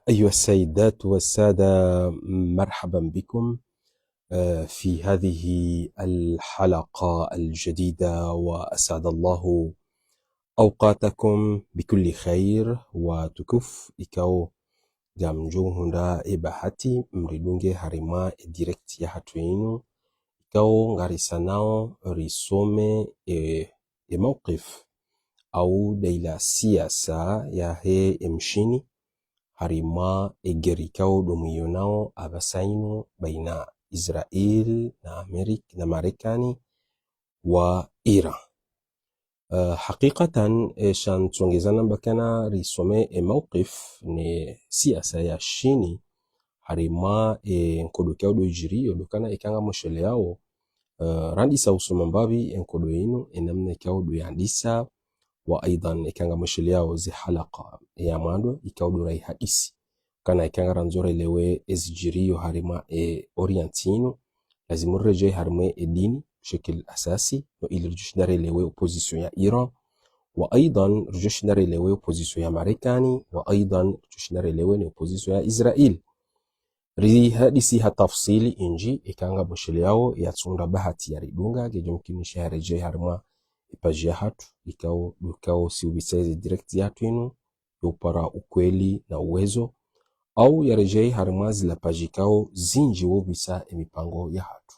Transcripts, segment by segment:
أيها السيدات والسادة، مرحبا بكم في هذه الحلقة الجديدة، وأسعد الله أوقاتكم بكل خير وتكف إكاو جامجو هندا إباحتي مردونجي هارما ديركت يا هاتوينو إكاو غاريساناو ريسومي موقف أو ديلا سياسة يا هي امشيني harima egerikao domiyonao abasainu baina Israel na Marekani wa Iran. Hakikatan shan tuongezana bakana risome mawqif ni siasa ya shini harima nkodokao do ijiri odokana ikanga moshele yao randisa usumambabi nkodo inu enamne kao do yandisa wa aidan ikanga moshele yao zi halaka ya mando ikao do rai hadisi kana ikanga ranzore lewe ezijiriyo harima orientino lazimu rejei harima dini bشكل أساسي وإلى رجشناري lewe opposition ya Iran وأيضا رجشناري lewe opposition ya Marekani وأيضا رجشناري lewe opposition ya Israel. Ri hadisi hatafsili inji ikanga moshele yao ya tsunda bahati ya ridunga gejumkinisha ya rejei harima ipajia hatu ikao siubisezi direct yatu inu yupara ukweli na uwezo au ya rejei harimazi la pajikao zinji wobisa mipango ya hatu.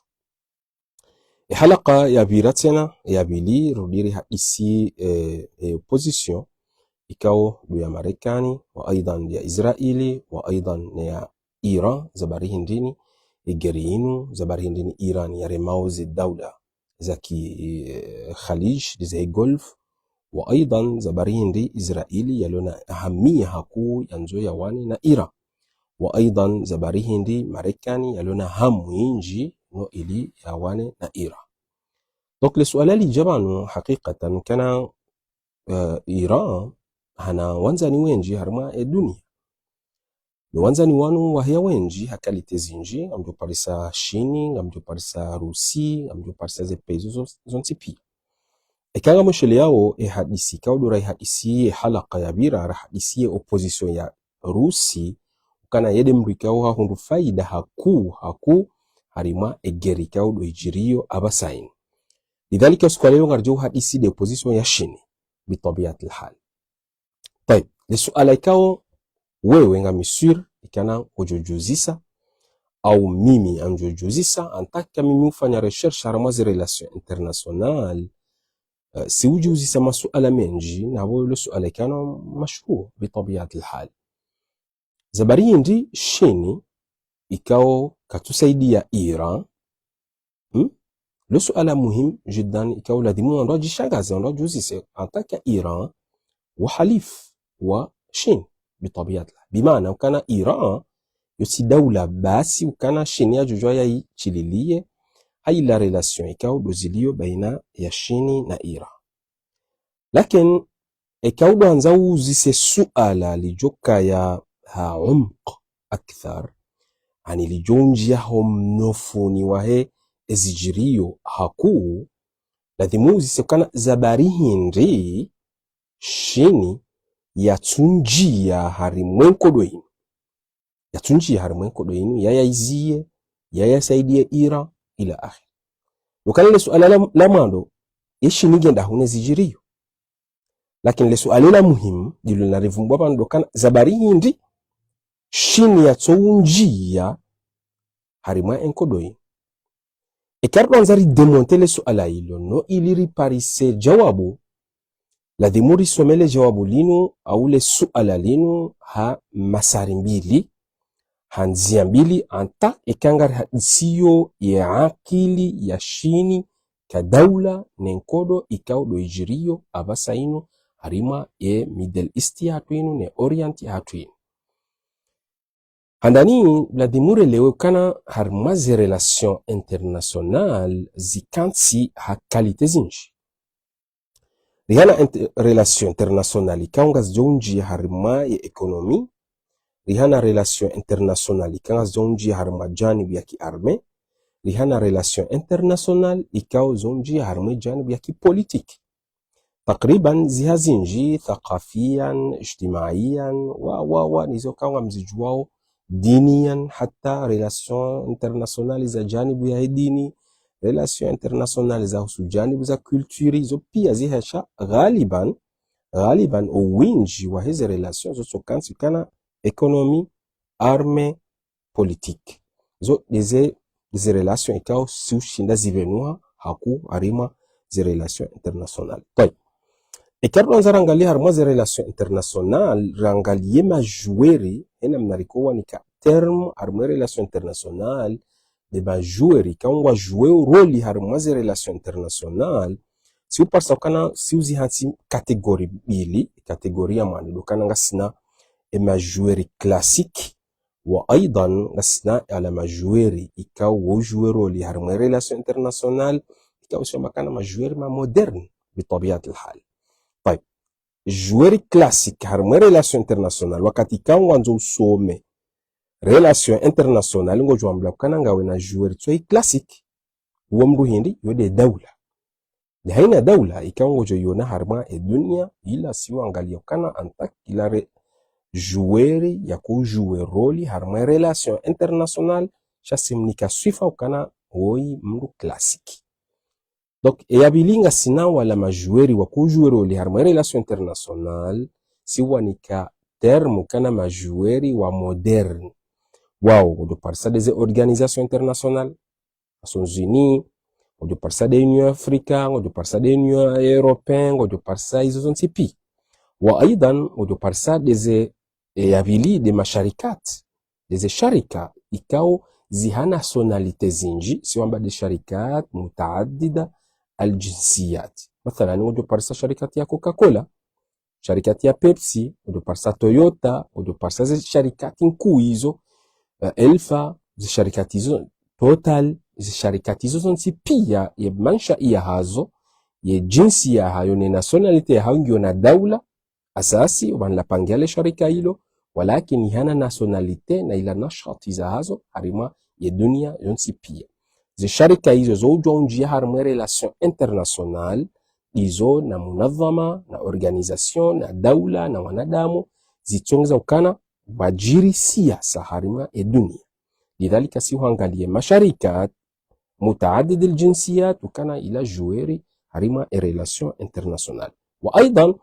Halaka ya biratena ya bili rudiri hadisi opposition ikao du ya Marekani wa aidan ya Israeli wa aidan ya Iran zabari hindini igeriinu zabari hindini Iran ya remauzi dawla zaki Khalij dizay Gulf wa aidan zabari hindi Israeli yalona ahamia haku yanzo ya wani na Iran wa aidan zabari hindi Marekani yalona hamu inji no ili ya wani na Iran. Donc le suala li jabanu hakikatan kana Iran hana wanzani wenji harma dunia wanzani wanu wahia wenji hakalite zinji amdo parisa shini amdo parisa Rusi amdo parisa ze pezo zontipi ikanga moshele yao hadisi kaudura hadisi halaka ya bira hadisi opposition ya Rusi kana yede mrikao hundu faida haku harima egeri kaudo ijiriyo abasain lidhalika skwaleo ngarjo hadisi de opposition ya shini bitabiat alhal. طيب لسؤال ikao wewe nga misur ikana ujojuzisa au mimi anjojuzisa antaka mimi ufanya recherche harama zi relation international si ujuzisa masuala menji na wolo suala ikana mashhur bitabiat alhal. Zabari hindi shini ikao katusaidia Iran le suala muhim jiddan ikao lazimu ndo jishangaza ndo juzise antaka Iran wa halif wa shin bitabiat bimaana ukana Iran yosi dawla basi ukana shini ya jujwa ya chililie hai la relation ikao dozilio baina ya shini na Iran. Lakin ikao doanza uzise suala lijoka ya عمق أكثر عن الجونجيا هم نفوني وهي إزجريو هاكو لذموزي سكان زباريهن ري شيني يتنجيا هارمين كدوين يا يزيه يا سيدي إيران إلى آخر. وكان لسؤال لماذا يشيني جنده هنا زجريو لكن لسؤال لا مهم دلو نعرفون بابا دوكان زباريهن ري shini ya tsounjia harima enkodoi ekardo anzari demontele suala hilo no iliri parise jawabu ladhimuri somele jawabu linu au le suala linu ha masari mbili hanzia mbili anta ekangari hadisiyo ya akili ya shini kadaula nenkodo ikao do ijiriyo abasa inu harima Middle East hatu inu ne Orient hatu inu handani ladimure lewe kana harmazi relation international zikansi ha kalite zinji. Rihana relation international ikanga zonji harma ya ekonomi, rihana relation international ikanga zonji harma janibi ya ki arme, rihana relation international ikao zonji harma janibi ya ki politique. تقريبا zihazinji thaqafiyan ijtimaiyan wa nizo kawa mzijuao diniyan hata relation internationale za janibu ya dini, relation internationale za husu janibu za kulturi zo pia zihasha ghaliban uwinji wa hizi relation zo kansi kana ekonomi, arme, politique zo dize relation ikao siushinda zivenua haku harima zi relation internationale. Toi ikardo nzarangalia harma zi relation internationale rangalie majueri hena mnarikowa nika terme harma relation internationale de majueri kaungwa jouer roli harma zi relation internationale si uparsa kana si uzi hansi kategori bili kategoria mani dokana ngasina majueri classique wa aidan ngasina ala majueri ikao wojouer roli harma relation internationale ikao shamba kana majueri ma moderne بطبيعة الحال. طيب joueur classique harma relation internationale wakati kan wanzo usome relation internationale ngo jwambla kana ngawe na joueur tsoi classique uwa mru hindi yode dawla ni haina dawla ikango jo yona harma e dunia ila siwa angalia kana antak ila joueur ya ko jouer roli harma relation internationale chasimnika swifa ukana oi mru classique. Donc, eyabilinga sina wala majueri wa kujuero li harma relation internationale si wanika terme kana majueri wa moderne. Wow, de par ça des organisations internationales, Nations Unies, de par ça des Union africaine, de par ça des Union européenne, de par ça izo zontipi. Wa aidan, de par ça des eyabili de masharikat, des sharika ikao ziha nationalité zinji si wamba de sharikat mutaaddida الجنسيات مثلا ودو بارسا شركات يا كوكاكولا شركات يا بيبسي ودو بارسا تويوتا ودو بارسا شركات نكويزو الفا شركات hizo total شركات hizo zonsi pia ye mansha iya hazo ye jinsi ya hayo ni nationality ya hayo na daula asasi wanlapangia le sharika hilo walakini hana nationality na ila nashati za hazo harima ye dunia yonsi pia zi sharika hizo zoujwa unjia harma relation internationale izo na munadhama na organisation na daula na wanadamu zichongeza ukana wajiri siasa harima e dunia. Lidhalika si huangalie masharika mutaadid aljinsiyat ukana ila jueri harima e relation internationale. Wa aidan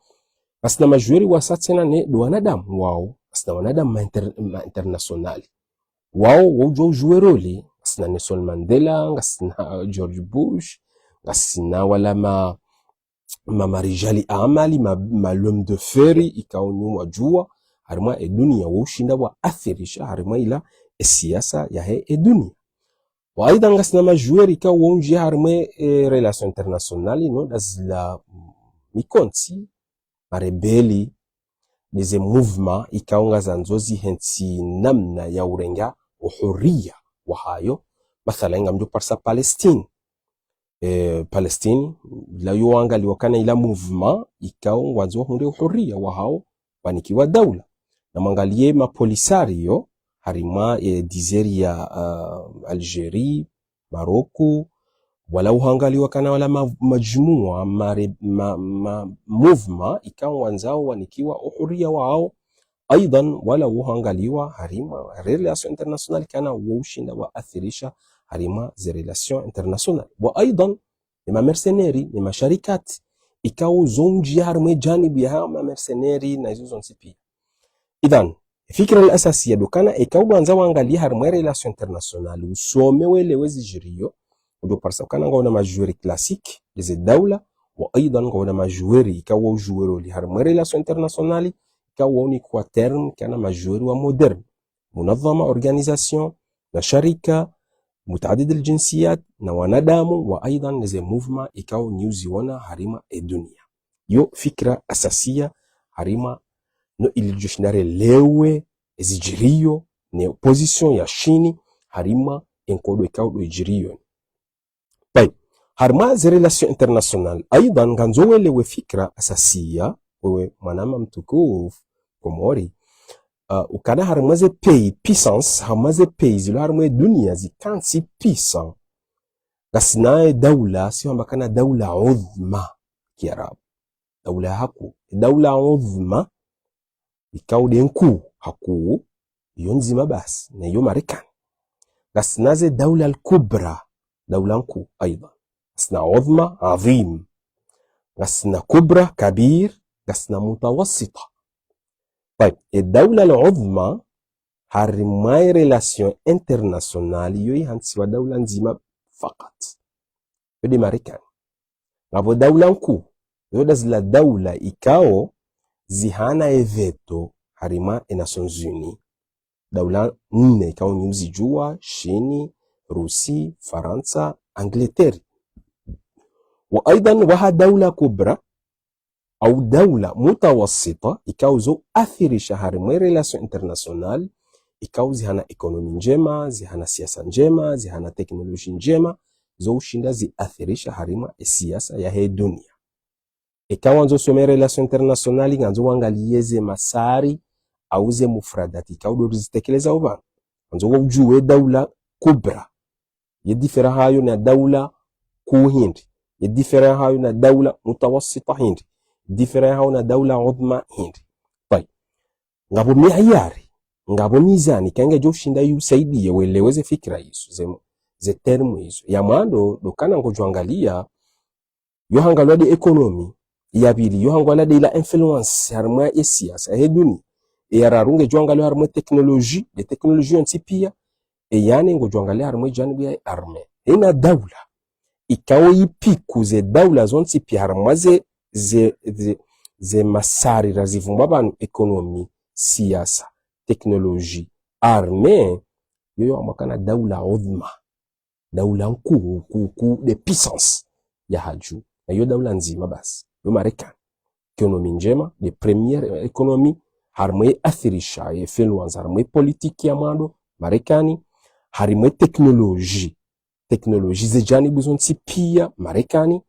asna majueri wasatsena ne do wanadamu wao asna wanadamu internationali wao wujwa jueroli ngasina Nelson Mandela, ngasina George Bush, ngasina wala marijali amali, l'homme de feri, ikaonu wajua, harima e dunia, wushinda wa athirisha, harima ila e siyasa ya he e dunia. Wa aida ngasina majueri ika wunji harima e relation internationali, no, dazila mikonti, marebeli, nize mouvement, ikaunga zanzozi henti namna ya urenga uhuria wahayo mathala ngamdu parsa Palestine Palestine la yuanga liwakana ila mouvement ikao wanzo hunde uhuria wahao wanikiwa daula na mangalie mapolisario harima dizeri ya Algerie Maroko wala uhangali wakana wala majmua mouvement ikao wanzao wanikiwa uhuria wahao aidan wala uhangaliwa harima relation internationale kana wushinda wa athirisha harima ze relation internationale wa aidan ma mercenari ni masharikat ikao zonji harima janibi ya ma mercenari na hizo zonsipi. Idan fikra al-asasiya dokana ikao wanza waangalia harima relation internationale usome wele wezi jirio ndo parsa kana ngona majueri classique des dawla wa aidan ngona majueri ikao juero li harima relation internationale kawoni kwa term kana majueri wa moderne munadhama organisation na sharika mutaadid aljinsiyat na wanadamu wa aidan nize movement ikao nyuzi wana harima e dunia yo fikra asasia harima no ilijushinare lewe ezijirio ne position ya shini harima enkodo ikao do ijirio. Bay harima ze relation international aidan ganzowe lewe fikra asasia wewe mwanama mtukufu komori ukana harmaze pays puissance harmaze pays zilo harmaze dunia zikansi puissant gasinae daula si hambakana daula udhma kiarabu daula haku daula udhma ikao denku haku yonzima bas na yo Marekani. Gasnaze daula al-kubra daula nku aidha gasna udhma adhim gasna kubra kabir gasna mutawassita. طيب الدولة العظمى هرماي ريلاسيون انترناسيونال يوي هانسوا دولة نزيمة فقط يودي ماريكان غابو دولة نكو يودز لا دولة إكاو زيهانا إيفيتو هرما ناسيونز يوني دولة نيني إكاو نيوزي جوا شيني روسي فرنسا انجلتير. وأيضا وها دولة كبرى أو دولة متوسطة إكاو زو أثري شهر مي ريلاسيون انترناسيونال إكاو زيهانا إيكونومي نجيما زيهانا سياسة نجيما زيهانا تكنولوجي نجيما زو شندا زي أثري شهر ما السياسة يا هي الدنيا. إكاو أنزو سومي ريلاسيون انترناسيونال أنزو وانغاليه زي مساري أو زي مفردات إكاو دو رزتكلي وبان أنزو وجوه دولة كبرى يدفر هايو نا دولة كو هند يدفر هايو نا دولة متوسطة هند different hauna daula udhma hindi. طيب ngabo mihayari ngabo mizani kange joshinda yusaidie weleweze fikra hizo ze termu hizo ya mando dokana ngojwangalia yohangalwa de economy ya bili yohangalwa de la influence harma ya siasa heduni yararunge jwangalwa harma teknoloji de teknoloji ontipia yani ngojwangalia harma janibu ya arme ina daula ikawo yipiku ze daula zontipia harma ze masari razivumba banu ekonomi, siasa, teknoloji, arme, yoyo amakana daula udhma, daula nku de puissance ya haju, na yo daula nzima basi, yo Marekani, ekonomi njema, de premiere ekonomi, harmwe athirisha, influence, harmwe politiki ya mando, Marekani, harmwe teknoloji zijani buzonsi pia, Marekani,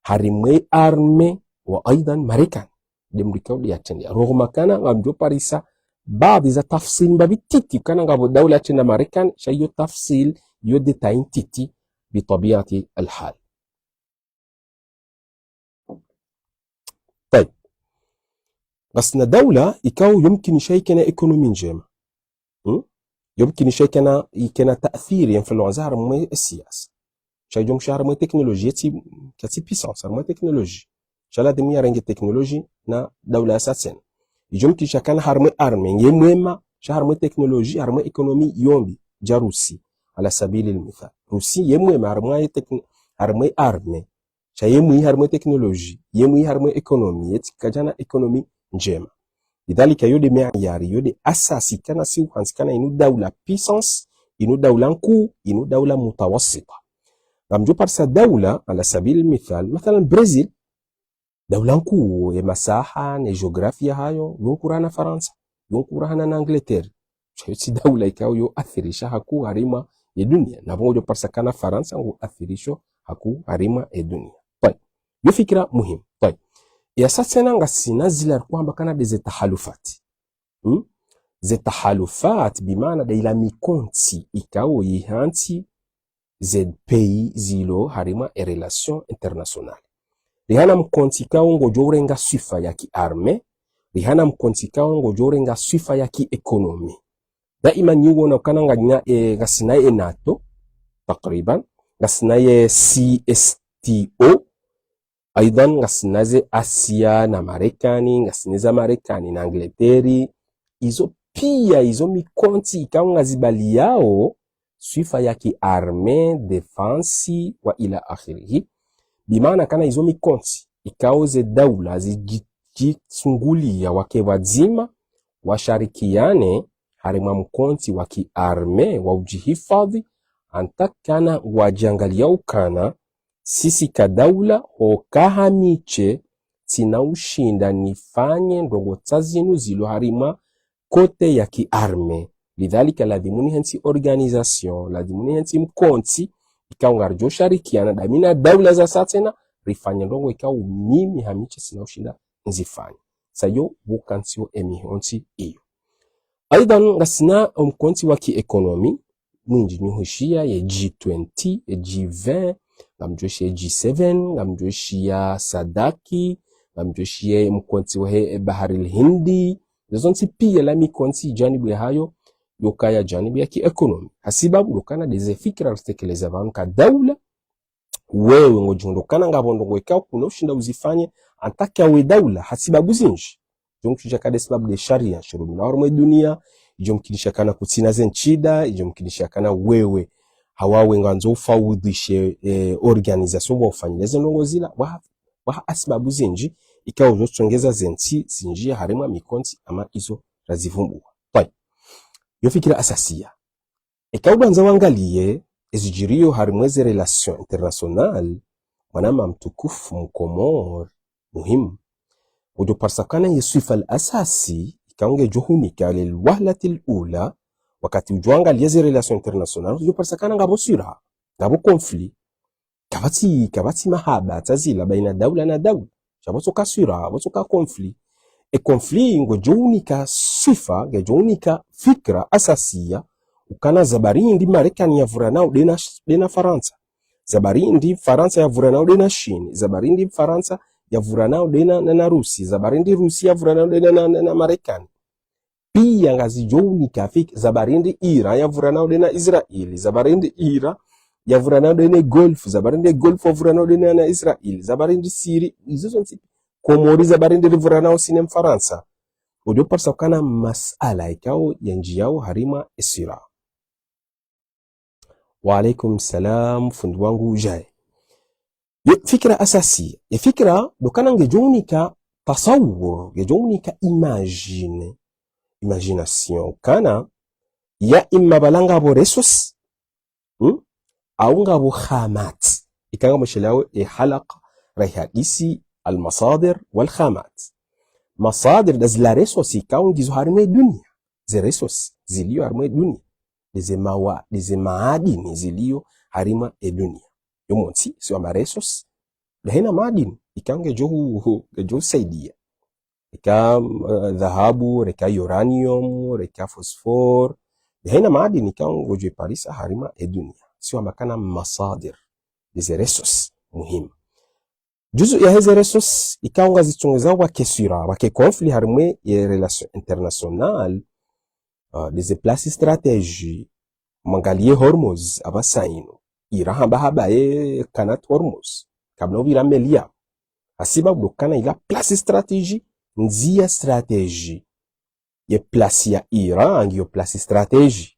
harmwe arme, وأيضا ماريكان دمريكاو لياتني رغم كان غامدو باريسا بعض إذا تفصيل بابتيتي كان غابو دولة ماريكان شيء تفصيل يدتين تيتي بطبيعة الحال. طيب بس دولة إكاو يمكن شيء كان إيكونومي جيم يمكن شيء كان تأثير ينفلونزا هرمي السياسة شيء جم شهر تكنولوجيا كتي بيسانس هرمي تكنولوجي shala demi rangi teknoloji na daula satsen ijomki shakana harme arme yemwema shaharme teknoloji harme ekonomi yombi jarusi ala sabili almithal rusi yemwema harme arme shayemwi harme teknoloji yemwi harme ekonomi yetikajana ekonomi njema lidhalika yode meayari yode asasi kana si uhansikana inu daula puissance inu daula nku inu daula mutawassita gamjo parsa daula ala sabili almithal mathalan Brazil daula nku ya masaha na geografia hayo yonkurana Faransa yonkurana na Angleterre chayoti daula ikao yo athirisha haku harima ya dunia na bongo parsakana Faransa ngu athirisho haku harima ya dunia. طيب yo fikira muhimu. طيب ya sasa nanga sinazila kwamba kana de tahalufati zetahalufat bimaana da ila mikonti ikao yihanti z pays zilo harima e relation internationale rihana mkontika ngo jorenga sifa ya kiarme rihana mkontika ngo jorenga sifa ya kiekonomi daima nyugo na kananga gasinaye NATO takriban gasinaye CSTO aidan gasinaze Asia na Marekani gasineza Marekani na Angleteri izo pia izo mikonti ikaunga zibali yao sifa ya kiarme defensi wa ila akhirihi bimana kana izo mikonti ikaoze daula zijitsungulia wake wazima washarikiane harima mkonti waki arme wa ujihifadhi antakana wajangalia ukana sisi kadaula hokaha miche tina ushinda nifanye ndongo tazinu zilo harima kote ya kiarme lidhalika ladhimuni hensi organisation ladhimuni hensi mkonti ikaunga rjo sharikiana damina daula za satena rifanya ndongo ikau mimi hamiche sina ushinda nzifanya sayo bukansio emihonti iyo aidan ngasina mkonti waki ekonomi mwinji nyuhushia ye G20 ye G20 ngamjoshi ye G7 ngamjoshi ya sadaki mamjoshie mkonti wa bahari al-Hindi zonsi pia la mikonti janibu ya hayo yokaya janibu ya kiekonomi hasibabu lokana deze fikra rutekeleza vanu ka daula wewe ngojondokana ngabondo ngwekao kuna ushinda uzifanye antaka we daula hasibabu zinji jomkisha kada sababu de sharia shuru na hormo dunia jomkinisha kana kutina zenchida jomkinisha kana wewe hawawe nganzo ufawudishe organisation wafanyeze nongozila wa asbabu zinji ikawa uzotongeza zensi zinji harima mikonti ama izo razivumbua tai yo fikira asasia ikawa banza wangalie ezijirio harimweze relation international mwanama mtukufu mkomor muhimu ujo parsakana yesuifa al-asasi ikaunge juhunika lilwahlati al-ula wakati ujuanga liezi relation international ujo parsakana ngabo sura ngabo konfli kabati mahaba tazila baina daula na daula chaboto kasura boto ka konfli konfli ngo juhunika sifa ge juhunika fikra asasia ukana zabarindi Marekani yavuranao dena Faransa zabarindi Faransa yavuranao dena China zabarindi Faransa yavuranao dena na Rusi zabarindi Rusi yavuranao dena na Marekani pia ngazijouni kafik zabarindi Iran yavuranao dena Israeli zabarindi Iran yavuranao dena Gulf zabarindi Gulf yavuranao dena na Israeli zabarindi Syria izo zonse Komori zabarindi yavuranao sinem Faransa odio parsa kana masala ikao yanji yao harima esira. Wa alaikum salam fundi wangu jae. Fikra asasi ya fikra dokana ngejonika tasawur ngejonika imagination kana ya imma balanga bo resource au ngabo khamat ikanga mshelawe halaq rihadisi almasadir walkhamat masadir das la resource ikaungizo harime dunia ze resource zilio harime dunia deze maadini zilio harima dunia yomonsi sio ma resource dahina maadini ikange johu saidia dhahabu reka uranium reka phosphor dahina maadini ikango jo parisa harima dunia sio makana masadir deze resource muhimu juzu ya hizi resource ikaunga zichongeza wakesura wake conflit harime ya relation international des places stratégie mangalie Hormuz abasaino Iran bahaba kanat Hormuz kabla ubira melia asiba blokana ila place stratégie nzia stratégie ye place ya Iran ngiyo place stratégie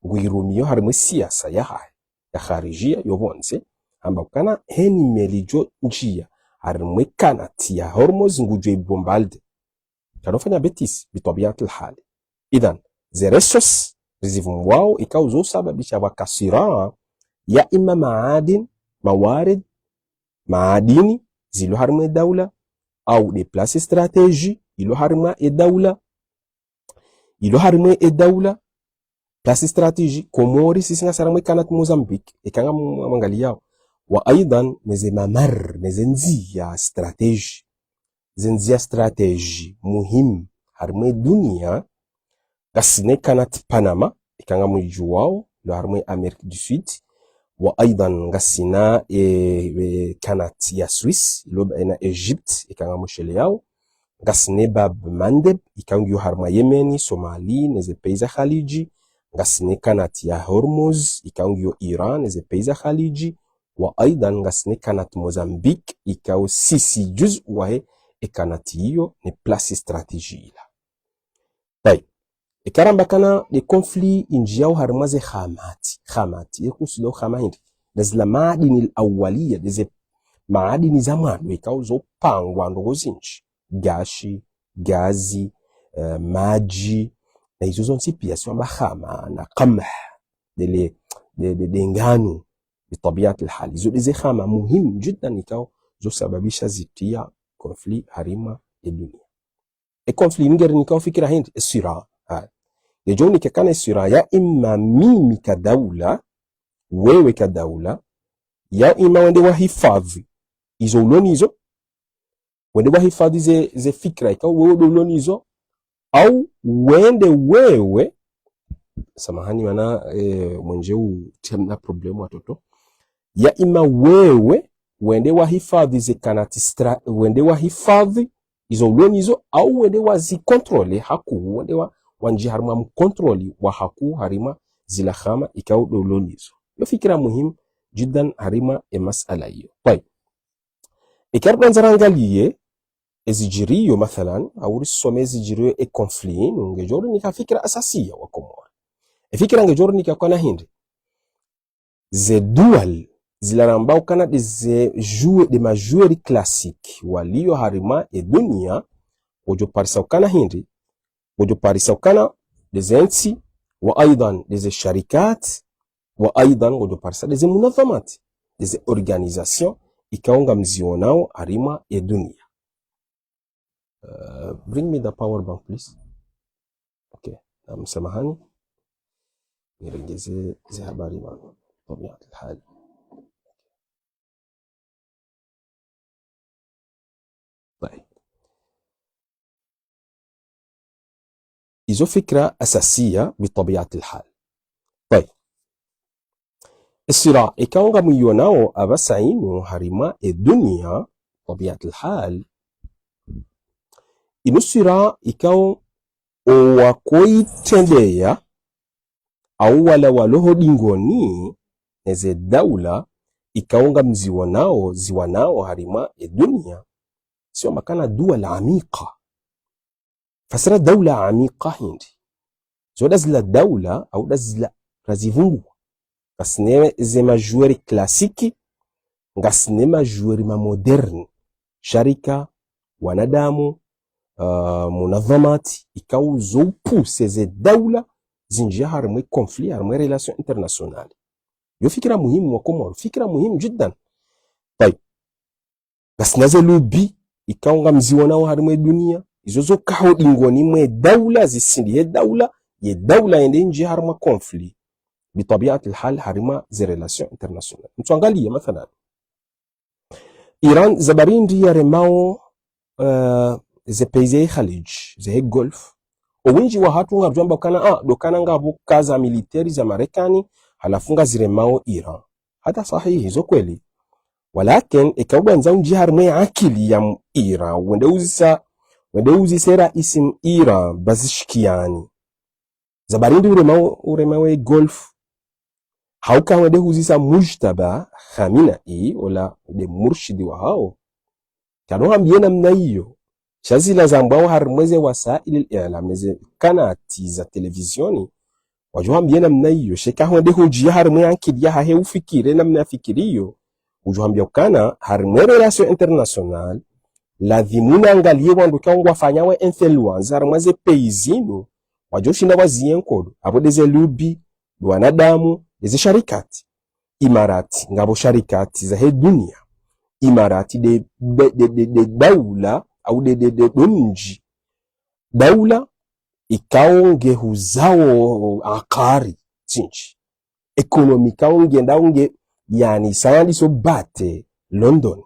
ngwirumio harimo siasa ya kharijia yobonse amba kana heni melijo njia harimo kanat ya Hormuz ngujwe bombalde kanofanya betis bitabiat alhali idan ze resource rizivu wao ikauzo sababisha wakasira ya ima mawarid maadini zilo harma daula au de place stratégie ilo harma daula place stratégie Komori sisi ngasarama kanat Mozambique ikanga mangali yao wa aidan neze mamar neze nzia stratégie muhimu harma dunia gasine kanat Panama ikanga mwiju wao lo harmwe Amerique du Sud wa aidan gasina kanat ya Swiss lo na Egypte ikanga mshele yao gasine Bab Mandeb ikanga harma Yemeni Somali neze peiza Khaliji gasine kanat ya Hormuz ikanga Iran neze peiza Khaliji wa aidan gasine kanat Mozambique ikao sisi juz wahe kanat hiyo ni place stratégie la tai ikaramba kana de conflit injiao harmaze khamati yekusilo khamahindi lazila maadini alawaliya deze maadini zamani ikauzo pangwa ndogo zinji gazi maji na hizo zonsi pia sio mahama na qamh de ngano bitabiat alhali hizo deze khama muhimu jiddan ikao zo sababisha zitia conflit harima ya dunia conflit ngere nikao fikira hindi sira yajoni kekana sira ya imma mimi kadaula wewe kadaula ya imma wende wahifadhi izo uloni izo wende wahifadhi ze fikra ikaw wewe uloni izo au wende wewe samahani mana mwenjeu temna problemu watoto ya imma wewe wende wahifadhi zikanati wende wahifadhi izo uloni izo au wende wazikontrole haku wende wanji harima mkontroli wa haku harima zila khama ikao uloni izo. Yo fikira muhimu jiddan harima masala hiyo. طيب ikarba nzarangalie ezijiriyo mathalan au risome ezijiriyo conflit ngejoro nika fikira asasiya wa Komoro. Fikira ngejoro nika kona hindi ze dual zilarambao kana de majoueurs classiques walio harima dunia wojo parisa kana hindi wojo parisa kana dezensi wa aidan deze sharikat wa aidan wojo parisa deze munazamati deze organisation ikaonga mzionao harima dunia. Bring me the power bank please. Okay, samahani nirengeze ze habari bana طبيعة الحال. طيب إذا فكرة أساسية بطبيعة الحال. طيب الصراع إكاونغا ميوناو أبسعين وحرما الدنيا طبيعة الحال إنو الصراع إكاون وكوي تندية أو ولا ولوه دينغوني neze daula ikaonga ziwanao harima dunia sio makana duala amiqa. Fasira daula amiqa hindi zoda zila daula au dazila razivungu kasne ze majoueurs classique ngasne majoueurs ma moderne sharika wanadamu munazamati ikau zo pousse ze daula zinjia harima conflit harima relation internationale. Yo fikira muhimu wa Komoro, fikira muhimu jiddan. طيب bas naze lubi ikaonga mziwanao harima dunia izozo kaho dingoni mwe daula zisindi ye daula ende nji harima conflit bitabiati alhal harima ze relation internationale. Mtuangalie mathalan Iran zabarindi ya remao ze payse Khalij ze Gulf owinji wa hatu ngabjamba kana dokana ngabu kaza militari za Marekani halafunga ziremao Iran. Hata sahihi hizo kweli. Walakin ikawba nzao harima akili ya Iran wende uzisera isim Iran bazishikiani zabarindi uremao Gulf hauka wende uzisa Mujtaba Khamenei wala de murshidi wa hao kano hambiena mna hiyo shazila zambao harmweze wasaili al-i'lam neze kanati za televizioni wajuha mbiena mna hiyo sheka wende hujia harmwe akili ya hahe ufikire na mna fikiriyo ujuha mbiokana harmwe relation international lazimuna angalie wandu kaungwa fanyawe influence harmweze peizinu wajoshinda wazienkodo abo deze lubi wanadamu deze sharikati Imarati ngabo sharikati za he dunia Imarati de daula au de donji daula ikaonge huzao akari cinchi ekonomi kaonge ndaonge yani sayandi so bate London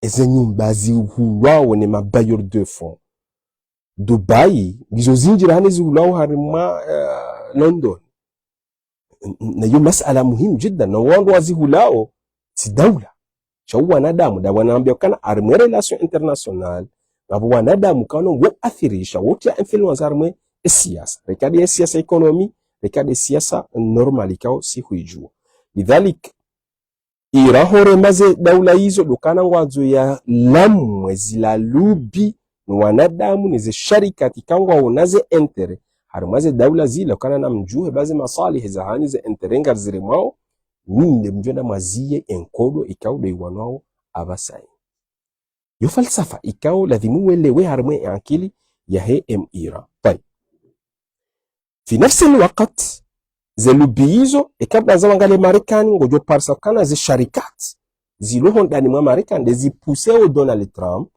eze nyumba zihuwao ne mabayor de fond Dubai gizo zinjira hane zihuwao harima London na yu masala muhimu jidda na wandu wazihulao si daula shawu wanadamu da wanaambia kana arme relation international ngabu wanadamu kano wo athirisha wote ya influence arme siyasa rekadi ya siyasa ekonomi rekadi ya siyasa normali kao si huijua lidhalik irahore maze daula hizo dukana ngwazo ya lamwe zila lubi wanadamu nize sharikati kangwa unaze entere harumaze daula zile kana na mjuhe bazi masalihi za hani ze enterenga zirimao ninde mjona maziye enkodo ikao de wanao abasai yo falsafa ikao lazimu welewe harumwe akili ya he Iran. طيب في نفس الوقت zelubizo ikabla za wangale Marekani ngojo parsa kana ze sharikat ziloho ndani mwa Marekani dezipuseo Donald Trump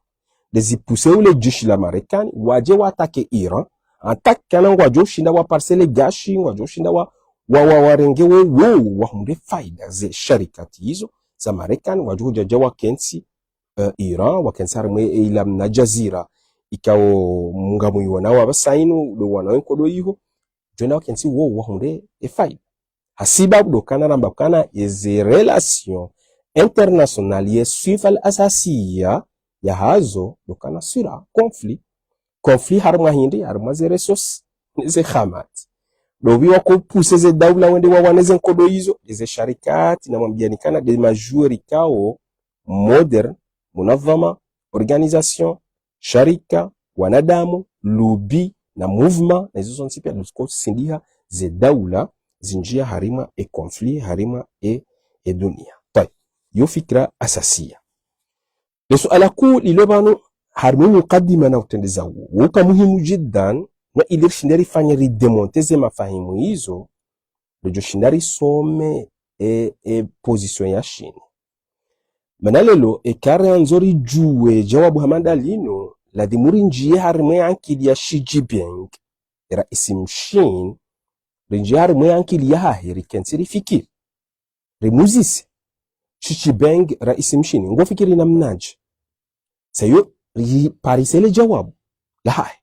dezipuseo le jeshi la Marekani waje watake Iran attaque kana ngwajo shinda wa parcele gashi ngwajo shinda wa warengewe wa hunde faida ze sharikati hizo za Marekani wajo jawa kensi Iran wakensi harumwe ila na Jazira ikao mungamu yuwana wabasainu do wanawenkodo hiho jona wakensi wa hunde faida hasiba do kana ramba kana eze relation international ye sifa al-asasiya ya hazo dokana sura conflit harma hindi harma ze resource ze khamat dobi wako puse ze daula wende wawaneze nkodo hizo ze sharikati na mambianikana de majuri kao modern munazama organisation sharika wanadamu lobby na movement na hizo zonsi pia sindiha ze daula zinjia harima e conflit harima e dunia. طيب yo fikra asasiya لسؤال كو للبانو harmi mukaddima na utendeza huo wuka muhimu jiddan na ilir shindari fanya ridemonteze mafahimu hizo dojo shindari some position ya shini manalelo kare anzori juwe jawabu hamanda lino la dimuri njie harmi ankili ya Xi Jinping raisi mshin njie harmi ankili ya hahiri kensiri fikir rimuzisi Xi Jinping raisi mshin ngo fikiri na mnaji sayo parisele jawabu la hai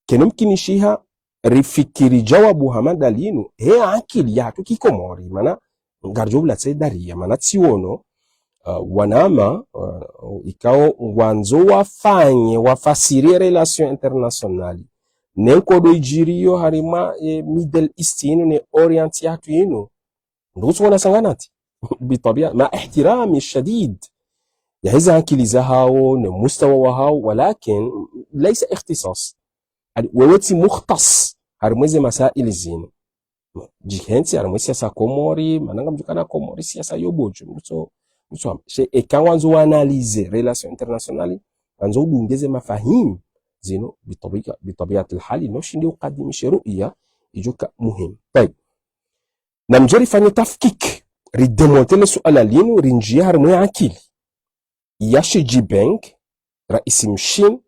kenumkinishiha rifikiri jawabu hamanda lino he akili ya tukikomori mana ngarjobla tsedariya mana tsiwono wanama ikao wanzo wafanye wafasirie relation internationali nenkodo ijiriyo harima Middle East ino ne Orient yatu ino ndusu wana sanganati bitabia ma ihtirami shadid يهزا كليزهاو نمستوى وهاو ولكن ليس اختصاص ووتي مختص هرمزي مسائل الزين جيكنتي هرمزي سياسة كوموري منانغم جوكانا كوموري سياسة يوبوجو مصوام شيء كان وانزو اناليزي ريلاسيون انترناسيونالي وانزو دونجزي مفاهيم زينو بطبيعة الحال نوش نديو قدم رؤية يجوك مهم. طيب نمجري فاني تفكيك ريدمونتي لسؤال لينو رنجي هرمي عكيل ya Xi Jinping raisi mshin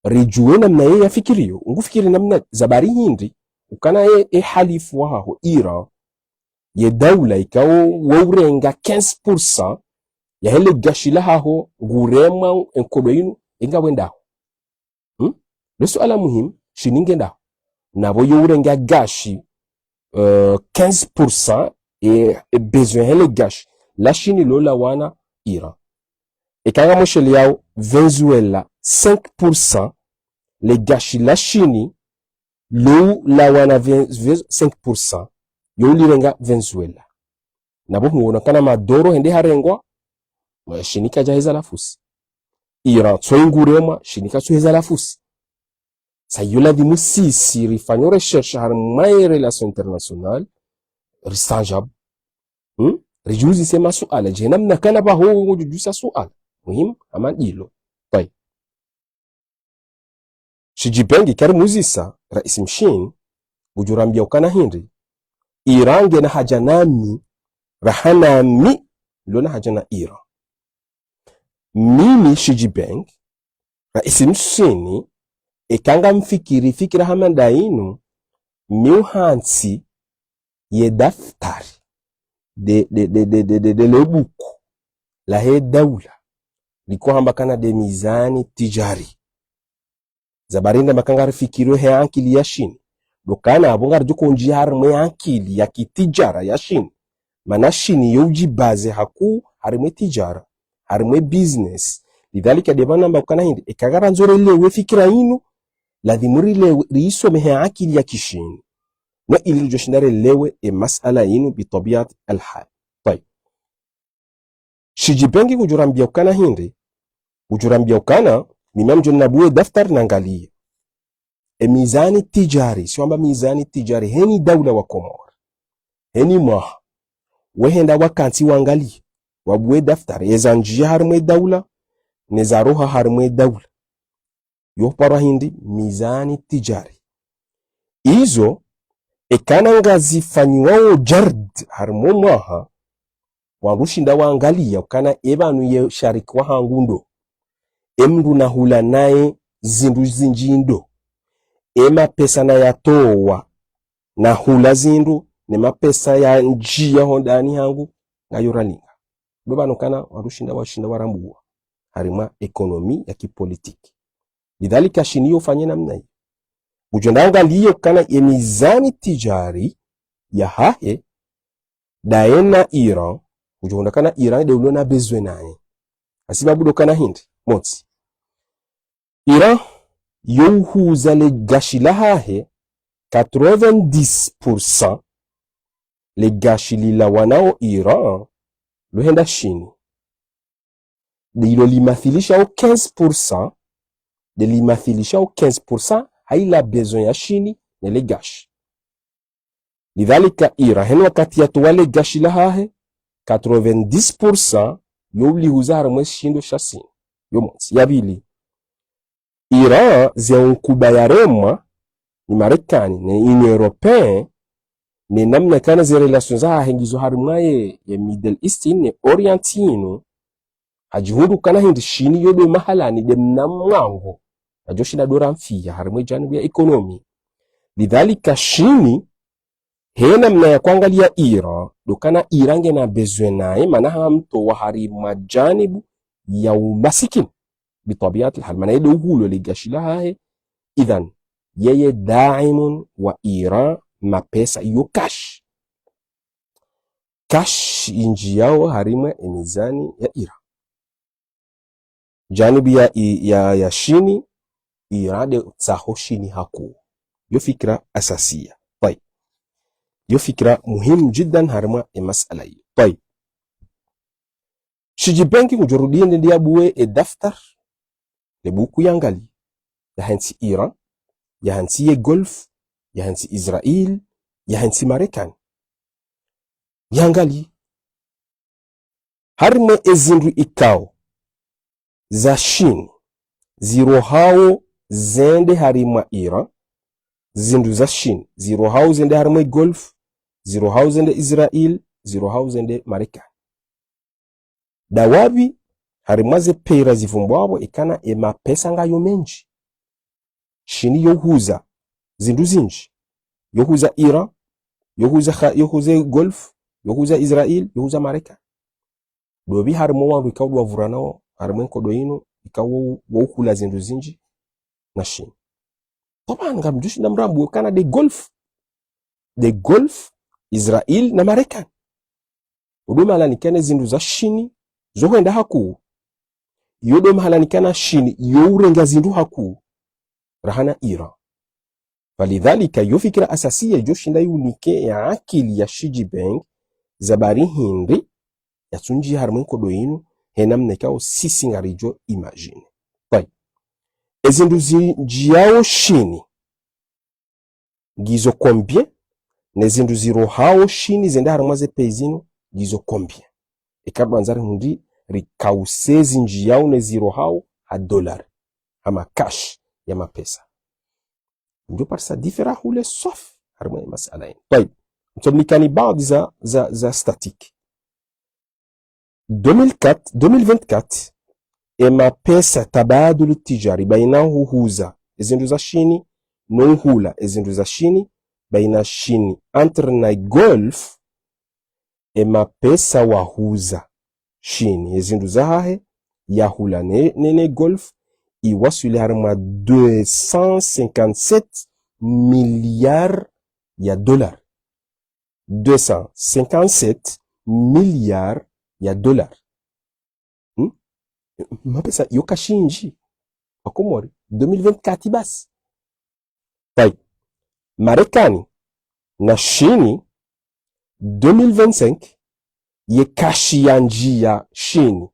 rijuwe namna ye ya fikirio ngufikiri namna zabari hindi ukana halifu waho Iran ye daula ikao waurenga 15% ya hele gashila haho ngurema enkodo inu inga wendaho le suala muhim shininge ndaho nabo yaurenga gashi 15% besoin hele gashi la Chine lola wana Iran Ekanga mosheli yao Venezuela 5% les gashi la Chine lo la wana 5% yo lirenga Venezuela nabo huona kana madoro hende harengwa shinika jaheza lafusi Iran tsoingurema shinika tsoheza lafusi sayola di musisi rifanyo recherche har mai relation internationale ristanjab rijuzi sema suala jenam nakana ba ho ngujusa suala muhimu ama hilo. طيب Xi Jinping karimuzisa rais mshin bujurambia ukana hindi Iran gena haja nami rahanami lona haja na Iran mimi Xi Jinping rais mshini ekanga mfikiri fikira hamanda inu miuhansi ye daftari de lebuku la he daula liko hamba kana de mizani tijari zabarinda makanga rifikiro he ankili ya Chine dokana abonga rjuko njihar mwe ankili ya kitijara ya Chine mana Chine yoji baze haku harime tijara harime business lidhalika debana mbakana hindi ekagara nzore lewe fikira inu ladhimuri lewe riiso mehe ankili ya kishini na ili joshindare lewe masala inu bitabiat alhal. طيب Xi Jinping kujurambia ukana hindi ujurambia ukana mimamjo nabuwe daftar nangalia mizani tijari siwamba mizani tijari heni daula wa Komor heni maha wehenda wakanti wangali wabuwe daftar yezanjia harmwe daula nezaroha harmwe daula yopara hindi mizani tijari izo ekana ngazi fanyiwao jard harmo maha warushinda waangalia ukana ebanu ye shariki wa hangundo emru na hula nae zindu zinjindo ema pesa na yatowa na hula zindu nema pesa ya njia hondani hangu ngayoralinga bebanu kana warushinda washinda warambuwa harima ekonomi ya kipolitiki lidhalika Chine yofanye namna hii ujondanga liyo kana emizani tijari ya hahe daena Iran ujonda kana Iran de ulona besoin naye asibabu dokana hindi motsi Iran yohuza le gashi lahahe 90% le gashi lila wanao Iran lohenda shini de limathilisha au 15% de limathilisha au 15% haila besoin ya shini ne le gashi lidhalika Iran hen wakati ya tuwale gashi lahahe 90% yoblihuza haramwe shindo shasini yomotsi yabili Iran zionkuba yaremwa ni Marekani ni Union Européenne ni namna kana zi relations za hengizo harimwaye ya Middle East ni Orientino hajihudu kana hindi shini yodo mahalani de mnamwango ajoshi na dora mfia harimwe janibu ya ekonomi lidhalika shini hena mna ya kuangalia Iran dokana Irange na besoin nae manaha mto wa harima janibu ya umasikini bitabiat alhal mana yedo hulo ligashi lahahe idhan yeye daimun wa Iran mapesa iyo cash inji yao harima emizani ya Iran janibi ya shini Iran de tsaho shini haku yo fikra asasia طيب yo fikra muhimu jiddan harima masala hiyo طيب Xi Banking ujurudie ndia buwe daftar le buku yangali ya hansi Iran ya hansi ye Gulf ya hansi Israel ya hansi Marekani yangali harme ezindu ikao za shini ziro hao zende harima Iran zindu za shini ziro hao zende harima Gulf ziro hao zende Israel ziro hao zende Marekani dawabi harimaze pera zivumbwabo ikana mapesa ngayo menji shini yohuza zindu zinji yohuza Iran yohuza Gulf yohuza Israel yohuza Marekani dobi harimo wandu ikawdu wavuranao harimo kodo ino ikawo wokula zindu zinji na shini taban ngamjushi na mrambu kana de Gulf Israel na Marekani udoma halanikane zindu za shini zohenda haku yodoma halanikana shini yourenga zindu haku rahana Iran falidhalika yofikira asasia joshinda yunike ya akili ya Xi Bank zabari hindi ya tunji harmon kodo inu henamnekao sisi ngarijo imagine tai ezindu zinjiao shini gizo combien nezindu ziro hao shini zenda harmaze pezino gizo combien ekabwa nzari hundi rikausezi njiao ne ziro hao ha dollar ama cash ya mapesa ndio parsa differa hule sof harma masala yin طيب mtomnikani baadhi za static 2024 mapesa tabadul tijari baina huza ezindu za shini no hula ezindu za shini baina shini entre na Gulf mapesa wahuza shini ezindu za hahe ya hula nene Gulf iwasuli harma 257 milliards ya dollars 257 milliards ya dollars mapesa yoka shinji wakomori 2024 basi tai Marekani na shini 2025 ye kashi ya njia shini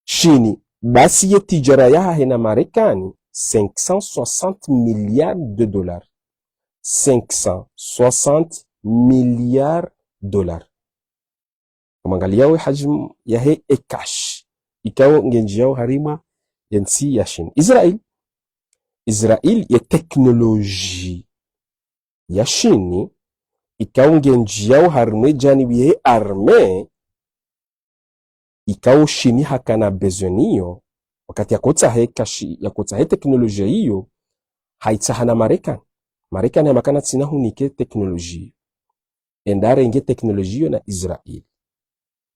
shini basi ye tijara yahe na Marekani 560 milliards de dollars 560 milliards dollars kumangaliawe hajm yahe cash ikawo ngenjiao harima yensi ya shini Israel ye teknoloji ya shini ikawo ngenjiao harime janibi ye arme ikawo shini hakana bezoniyo wakati yakotsa he kashi yakotsa he teknolojia hiyo haitsahana Marekani ya makana tsina hunike teknolojia endare nge teknolojia na Israel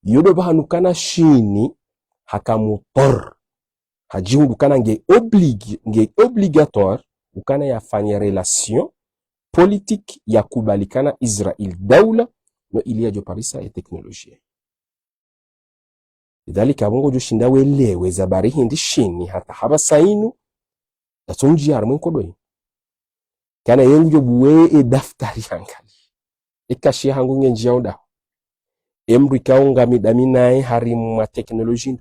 yodo bahanukana shini hakamutor hajiungu kana nge obligatoire ukana yafanya relation politique ya kubalikana Israel daula no ilia jo parisa ya teknolojia. Lidhalika bongo jo shinda welewe zabari hindi shini hata haba sainu datunji harmwen kodoi kana yengu jo buwe daftari hankali ikashi hangu ngenji yauda emri kaunga midaminae harimu teknolojia.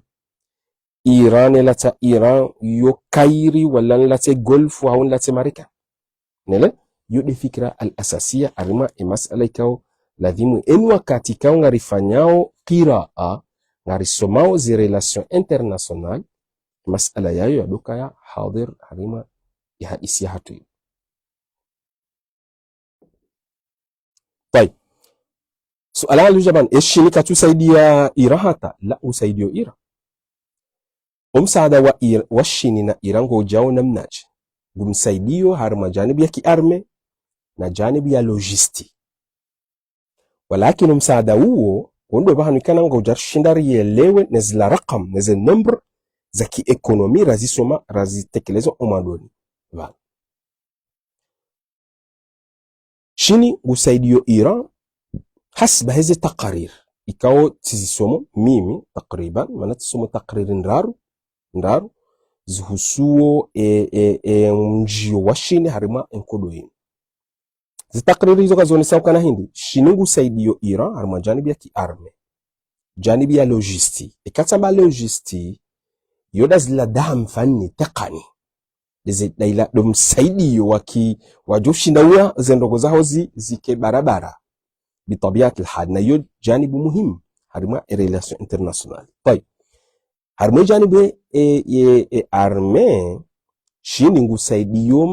Iran lata Iran yo kairi wala lata Gulf au lata Marekani nele yo de fikra al-asasiya arima masala ikao lazimu enu wakati kao ngarifanyao qiraa ngarisomao zi relation international masala yayo yaduka ya hadir harima ya hadisi hatu. طيب suala lujaban eshini katusaidia Iran hata la usaidio Iran msaada wa shini na Iran gojao namnaje gumsaidio harma janibi ya kiarme na janibi ya logisti. Walakin msaada huo kondo bahanu kana ngojar shindari yelewe nezla rakam neze number za kiekonomi razisoma razitekelezwa omadoni vala shini gusaidio Iran hasba hizi taqarir ikao tizisomo mimi takriban maana tisomo takririn ndaru zihusuo mjio wa shini harima enkodo hini zitakriri hizo kazonisa ukana hindi shiningu saidio Iran harima janibi ya kiarme janibi ya logisti ikatamba logisti yoda zila daham fani tekani daila domsaidio wajoshinda uya zendogo zao zike barabara bitabiat alhad na yo janibu muhimu harima relation international. طيب harima janibi arme shiningu saidio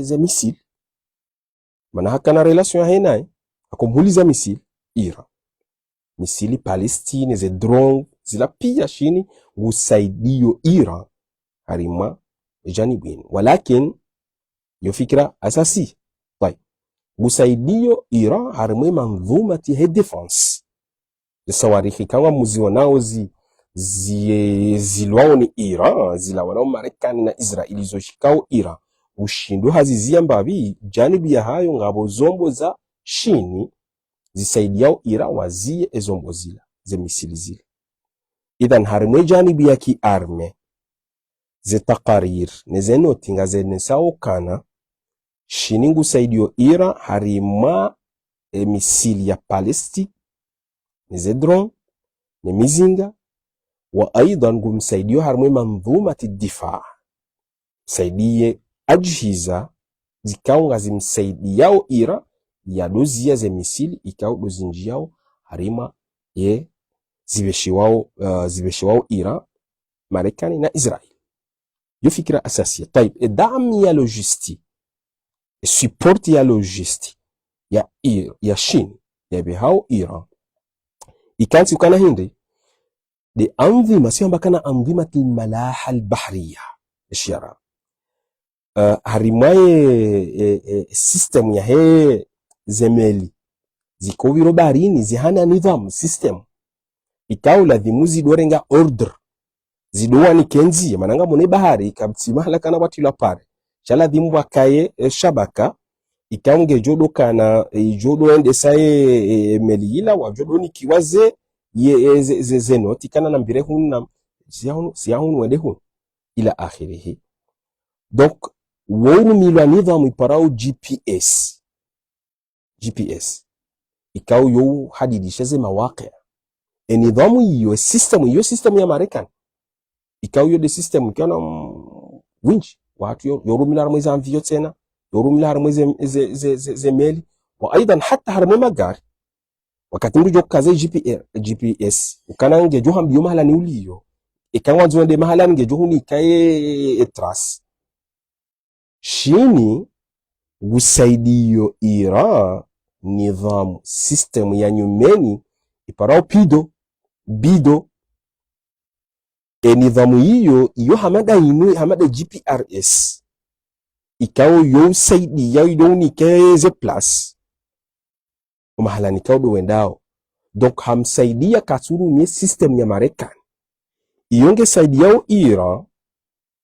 ze misil mana hakana relation haina akumhuliza misil Iran misili Palestine ze drone zila pia shini gusaidio Iran harima janibin walakin yo fikra asasi. طيب gusaidio Iran harima manzumati he defense sawarikhi kama muziwa nao zilwao ni Iran zilawanao Marekani na Israeli zoshikao Iran ushindu hazizia mbabi janibi ya hayo ngabo zombo za shini zisaidiao Iran wazie ezombo zila ze misili zila. Idhan harime janibi ya ki arme ze taqarir nezenoti nga ze nesao kana shini ngu saidio Iran harima misili ya Palestine neze drone ne mizinga wa aidan gumsaidio harime manzumati difaa saidie ajhiza zikao ngazi msaidiao Iran ya dozia ze misili ikao dozinjiao harima ye zibeshiwao Iran Marekani na Israeli yo fikira asasiya. طيب dam ya logisti support ya logisti ya Shin ya behao Iran ikansi ukana hindi de anzima sio mbakana anzimati almalaha albahriya ishara harimaye system ya he zemeli zikoviro barini zihana nidham system ikao ladhimu zidorenga order zidoa ni kenzi mananga mone bahari ikabtsimahala kana watila pare chala dhimu wakaye shabaka ikaunge jodo kana jodo ende saye melila wa jodo ni kiwaze ye zenoti kana nambire hunna siyahun wende hun ila akhirih. Donc woru milwa nidhamu iparao GPS ikao yo hadidisha ze mawaqi nidhamu hiyo system ya Marekani ikao yo de system kana winch watu yoru milar mwezi amvio tena yoru milar mwezi ze meli wa aidan hata harmo magari wakati mrujo kaze GPS ukana nge jo hambio mahala ni uliyo ikawa zonde mahala nge jo huni kae etras shini gusaidio Iran nidhamu system ya nyumeni iparao bido nidhamu hiyo hamada GPRS ikao yo saidi ya yo nikeze plus mahala nikao do wendao donc hamsaidia katuru ni system ya Marekani iyonge saidi yao Iran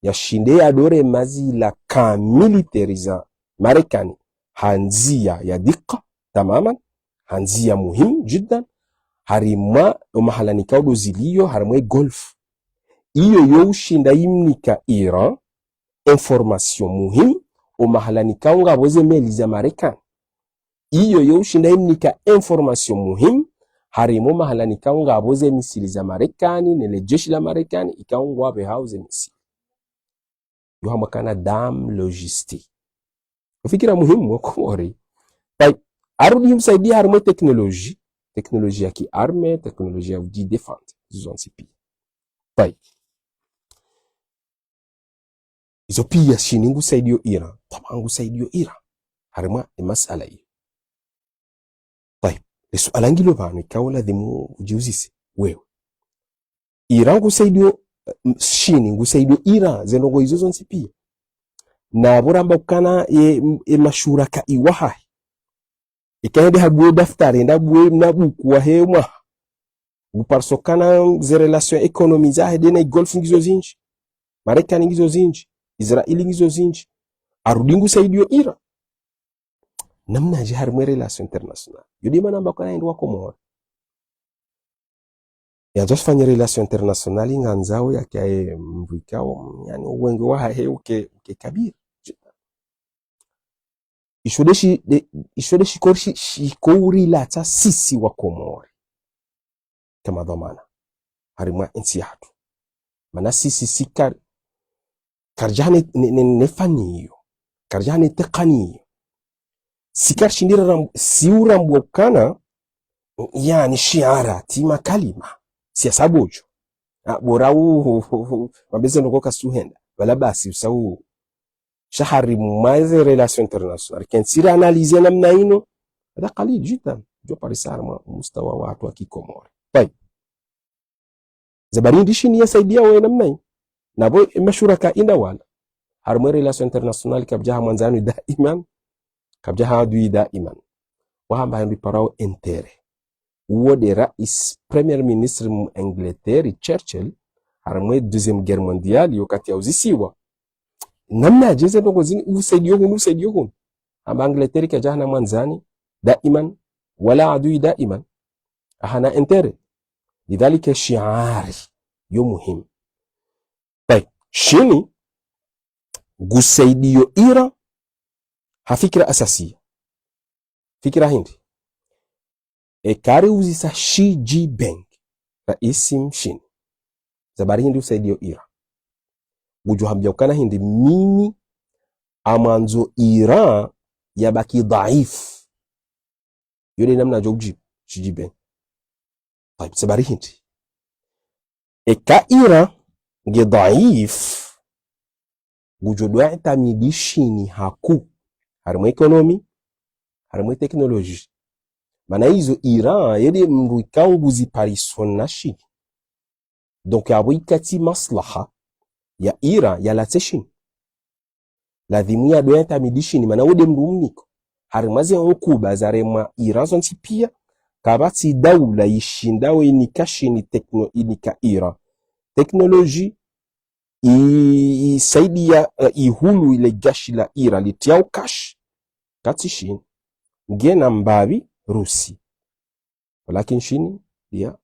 ya shinde ya dore mazila ka militariza Marekani hanzia ya dika tamaman hanzia muhimu jiddan harima mahalani kaudo zilio harimwe golf iyo youshinda imnika Iran information muhimu o mahalani kaunga boze meli za Marekani iyo youshinda imnika information muhimu harimo mahalani kaunga boze misili za Marekani nele jeshi la Marekani ikaungwa be hauze misili yohamakana dam logistique ufikira muhimu wakomori arudi msaidia harimo teknoloji ya kiarme teknoloji ya defense zizonsi pia izo pia shini ngusaidio Iran طبعا ngusaidio Iran harima masala hiyo طيب السؤال ngilo bano ikaola dhimu ujiuzise wewe Iran ngusaidio shini ngusaidio Iran zenongo izo zonsi pia na buramba kana mashura ka iwaha ikaende habuwe daftari ndabuwe nabuku wa hemwa uparsokana ze relation economy za dena golf ngizo zinji Marekani ngizo zinji Israeli ngizo zinji arudingu saidio Iran namna jihar mwe relation international yudi manamba kana ndo wakomora ya just fanya relation international nganzao ya kae mvikao yani wengi wa uke kabir ishodeshi korshi shikouri lata sisi wakomori kama dhamana harimwa insi hatu mana sisi sikar karjane nefaniyo karjane teqaniyo sikar shindira siura mbokana yani shiara tima kalima siasa bojo borau mabeze nokoka suhenda wala basi usau shahari maize relation international kensira analize namna ino hada qalil jiddan jo parisarma mustawa watu wa kikomori طيب zabarini dishini yasaidia wewe namna hii na boy mashuraka ina wala harmo relation international kabjaha mwanzani daiman kabjaha adui daiman wahamba hindi parao intere uwo de rais premier ministre mu Angleterre Churchill harmo deuxième guerre mondiale yokati ya uzisiwa namna jeze ndogo zini usaidio hunu amba Angleterre kajaha na mwanzani daiman wala adui daiman ahana intere lidhalika shiari yo muhimu shini gusaidio Iran hafikira asasia fikira hindi kari uzisa Xi Jinping raisim shini zabari hindi usaidio Iran gujuhambia ukana hindi mimi amanzo Iran yabaki dhaif yule namna joji Xi Jinping zabari hindi ka Iran nge dhaif gujodwa itamidishini haku harimo economy harimo teknoloji mana hizo Iran yede mruikangu ziparisona shini donc abo ikati maslaha ya Iran ya lateshini ladhimu ya doya itamidishini mana wode mrumniko harimaze okuba zarema Iran zonti pia kabati daula yishindawe inikashini tekno inika Iran teknoloji isaidia ihulu ile gashi la Iran litiao kash kati shini ngena mbavi Rusi walakin shini ya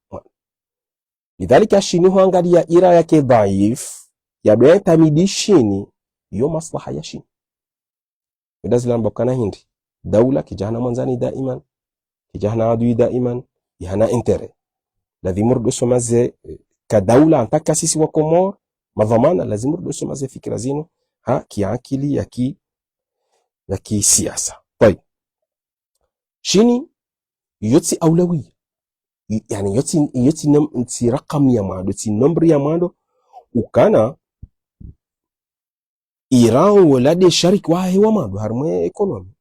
lidhalika shini huangalia Iran yake dhaif ya doya tamidishini yo maslaha ya shini udazila mbokana hindi daula kijana mwanzani daiman kijana adui daiman yana intere lazima rudoso maze kadaula antaka sisi wa Komor madhamana lazima rudoso maze fikra zino kiakili ya kisiasa طيب shini yoti aulawi yani yoti nti rakam ya mado ti number ya mado ukana Iran wala de sharik wa hewa mado harmo economy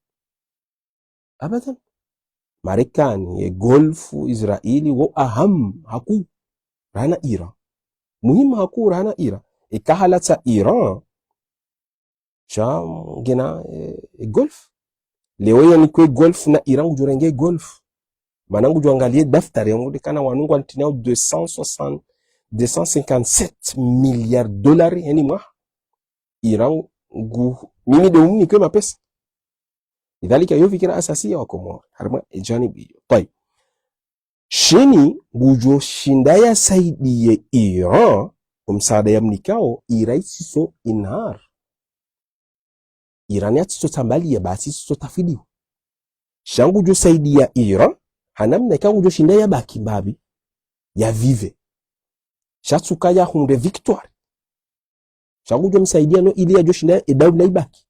abadan Marekani Gulf Israeli wo aham haku rana Iran muhimu haku rana Iran ikahalata Iran sham gina Gulf leo yani kwe Gulf na Iran ujurenge Gulf manangu juangalie daftari yangu kana wanungu antinao 257 milliards dollars yani mwa Iran gu mimi de umni kwe mapesa lidhalika hiyo fikira asasia wa Komoro harma janibu hiyo. Tayeb, shini gujo shindaya saidie Iran msaada ya mnikao iraisi so inhar Iran ya tiso tambali ya basi so tafidiwa shangu jo saidia Iran hanamna ikawu jo shindaya baki babi ya vive shatsuka ya hunde victoire shangu jo msaidia no ili ya jo shindaya edawla ibaki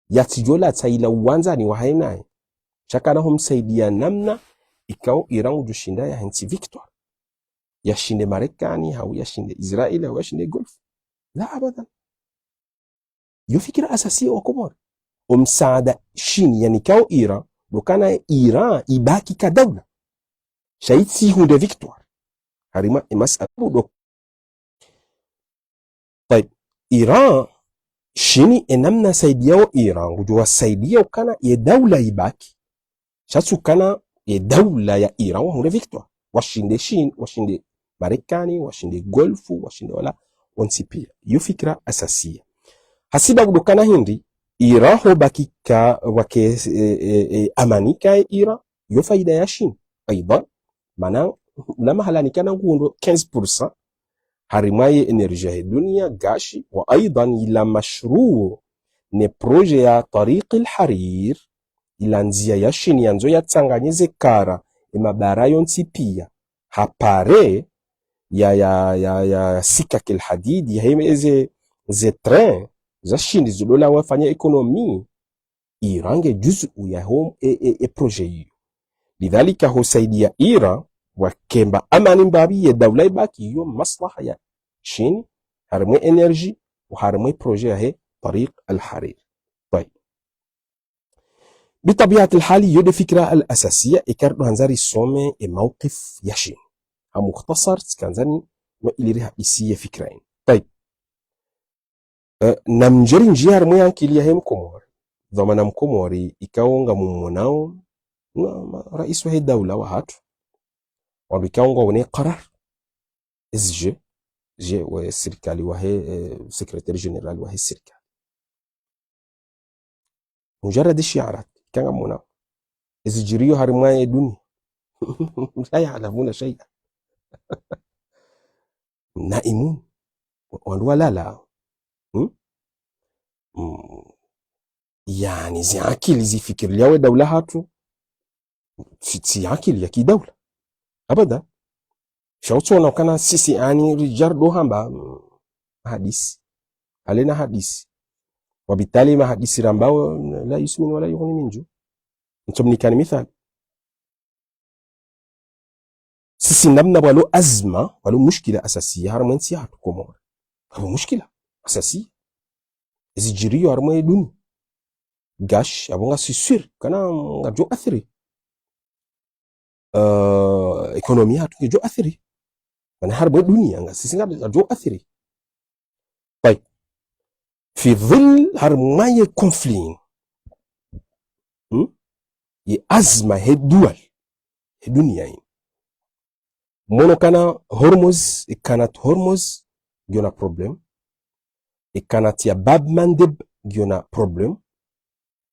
ya tijola taila uwanza ni wahainaye shakana humsaidia namna ikao Iran jo shindaya hensi victoire yashinde Marekani au yashinde Israeli au yashinde Gulf, la abadan. Yo fikira asasia wa Komoro msaada shini yani kao Iran dokana Iran ibaki ka dawla shaiti hunde victoire harima mas'ala budo. Tayeb, Iran shini enamna saidiao Iran gujua saidiao kana ye dawla ibaki shatsu kana ye dawla ya Iran wa hunde victoire washinde shin washinde Marekani washinde Golfu washinde wala wansipia. Yo fikra asasia hasiba kudokana hindi Iran ho bakika wake amanika Iran yo faida ya shin aidan mana lama halanikana ngundo 15% harimaye energia ya dunia gashi wa aidan ila mashruu ne proje ya tariq al-harir ila nzia ya shin yanzo ya tsanganyeze kara mabara yonsipia hapare ya sikak al-hadid ya himeze ze train za shindi zulola wafanya ekonomi Irange juzu ya home proje hiyo lidhalika husaidia Iran wakemba amani mbabi ya dawla ibaki hiyo maslaha ya shini harmwe energy وharmwe proje ya طريق الحرير. طيب بطبيعة الحال يد فكرة الأساسية إكارد هنزاري سومي موقف يشين مختصر كانزاني وإلي ريها إسية فكرين. طيب namjeri njia harmwe ankilia he Mkomori dhamana Mkomori ikaonga mumonao rais wa dawla wa hatu wandu ikaonga wane qarar SG wa serikali wa secretary general wa serikali mujarrad shi'arat kanga mona SG harmwe dunia la ya'lamuna shay'an naimun wandu walala yani zi akili zifikiri liawe dawla hatu si akili ya kidawla abada shautsona kana sisi yani rijar do hamba hadisi alena hadisi wabitali ma hadisi rambao la yusmin wala yughni minju ntomni kan mithal sisi namna walo azma walo mushkila asasiya harman si hatu Komoro walo mushkila asasiya zijirio harmwe duni gash abonga sisir kana ngajo athiri ekonomia hatu ngajo athiri kana harmwe dunia nga sisi ngajo athiri. طيب في ظل harmwe conflit ye azma he dual he dunia hii mono kana Hormuz ikanat Hormuz giona problem ikanat ya Bab Mandeb giona problem